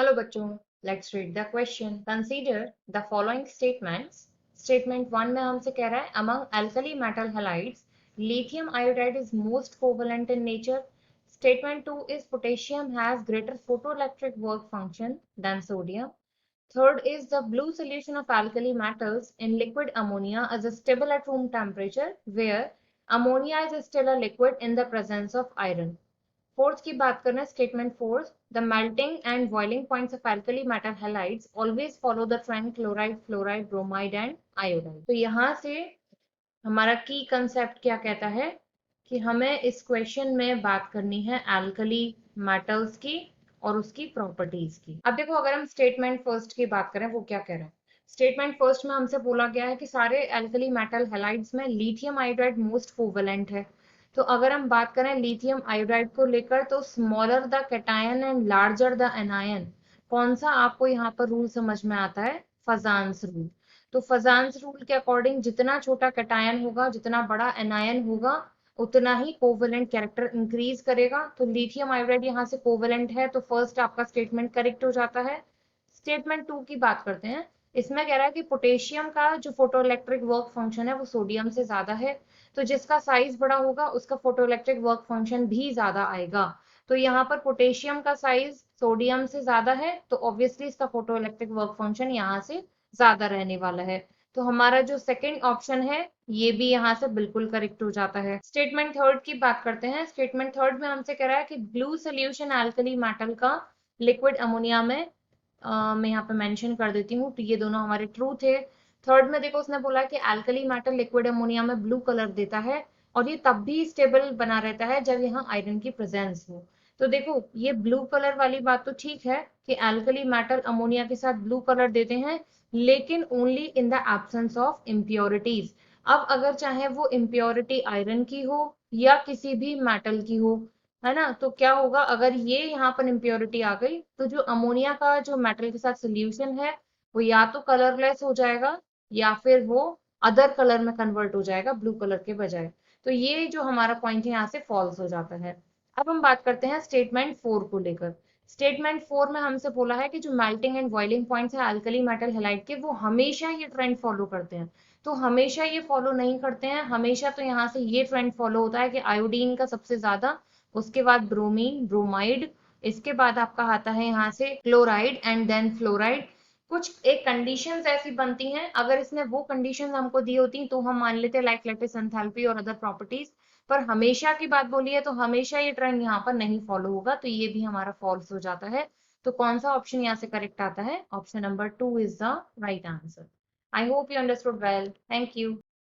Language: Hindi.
चलो बच्चों, let's read the question. Consider the following statements. Statement 1 में हमसे कह रहा है among alkali metal halides lithium iodide is most covalent in nature. Statement 2 is potassium has greater photoelectric work function than sodium. Third is the blue solution of alkali metals in liquid ammonia is stable at room temperature, where ammonia is still a liquid in the presence of iron. Fourth की बात करना है, statement fourth, the melting and boiling points of alkali metal halides always follow the trend chloride, fluoride, bromide and iodide. तो यहाँ से हमारा की कंसेप्ट क्या कहता है कि हमें इस क्वेश्चन में बात करनी है एल्कली मेटल्स की और उसकी प्रॉपर्टीज की। अब देखो, अगर हम स्टेटमेंट फर्स्ट की बात करें, वो क्या कह रहा है। स्टेटमेंट फर्स्ट में हमसे बोला गया है कि सारे एल्कली मेटल हैलाइड्स में लिथियम आयोडाइड मोस्ट कोवेलेंट है। तो अगर हम बात करें लिथियम आयोडाइड को लेकर, तो smaller the cation and larger the anion, कौन सा आपको यहाँ पर रूल समझ में आता है? फजान्स रूल। तो फजान्स रूल के अकॉर्डिंग जितना छोटा कैटायन होगा, जितना बड़ा एनायन होगा, उतना ही कोवेलेंट कैरेक्टर इंक्रीज करेगा। तो लिथियम आयोडाइड यहाँ से कोवेलेंट है, तो फर्स्ट आपका स्टेटमेंट करेक्ट हो जाता है। स्टेटमेंट 2 की बात करते हैं। इसमें कह रहा है कि पोटेशियम का जो फोटो इलेक्ट्रिक वर्क फंक्शन है वो सोडियम से ज्यादा है। तो जिसका साइज बड़ा होगा उसका फोटो इलेक्ट्रिक वर्क फंक्शन भी ज्यादा आएगा। तो यहाँ पर पोटेशियम का साइज सोडियम से ज्यादा है, तो ऑब्वियसली इसका फोटो इलेक्ट्रिक वर्क फंक्शन यहाँ से ज्यादा रहने वाला है। तो हमारा जो सेकंड ऑप्शन है ये भी यहाँ से बिल्कुल करेक्ट हो जाता है। स्टेटमेंट थर्ड की बात करते हैं। स्टेटमेंट थर्ड में हमसे कह रहा है कि ब्लू सोल्यूशन एल्कली मेटल का लिक्विड अमोनिया में मैं यहाँ पे मेंशन कर देती हूँ, तो ये दोनों हमारे ट्रू थे। थर्ड में देखो, उसने बोला कि एल्कली मेटल लिक्विड अमोनिया में ब्लू कलर देता है और ये तब भी स्टेबल बना रहता है जब यहाँ आयरन की प्रेजेंस हो। तो देखो, ये ब्लू कलर वाली बात तो ठीक है कि एल्कली मेटल अमोनिया के साथ ब्लू कलर देते हैं, लेकिन only in the absence of impurities. अब अगर चाहे वो इम्प्योरिटी आयरन की हो या किसी भी मेटल की हो, है ना, तो क्या होगा अगर ये यहाँ पर इम्प्योरिटी आ गई, तो जो अमोनिया का जो मेटल के साथ सोल्यूशन है वो या तो कलरलेस हो जाएगा या फिर वो अदर कलर में कन्वर्ट हो जाएगा ब्लू कलर के बजाय। तो ये जो हमारा पॉइंट है यहाँ से फॉल्स हो जाता है। अब हम बात करते हैं स्टेटमेंट 4 को लेकर। स्टेटमेंट 4 में हमसे बोला है कि जो मेल्टिंग एंड बॉइलिंग पॉइंट्स है अल्कली मेटल हैलाइड के, वो हमेशा ये ट्रेंड फॉलो करते हैं। तो हमेशा ये फॉलो नहीं करते हैं। हमेशा तो यहाँ से ये ट्रेंड फॉलो होता है कि आयोडीन का सबसे ज्यादा, उसके बाद ब्रोमीन, ब्रोमाइड, इसके बाद आपका आता है यहाँ से क्लोराइड एंड देन फ्लोराइड। कुछ एक कंडीशंस ऐसी बनती हैं, अगर इसने वो कंडीशंस हमको दी होती तो हम मान लेते लाइक लैटिस एंथैल्पी और अदर प्रॉपर्टीज। पर हमेशा की बात बोली है तो हमेशा ये ट्रेंड यहाँ पर नहीं फॉलो होगा, तो ये भी हमारा फॉल्स हो जाता है। तो कौन सा ऑप्शन यहाँ से करेक्ट आता है? Option number 2 is the right answer. I hope you understood well. Thank you.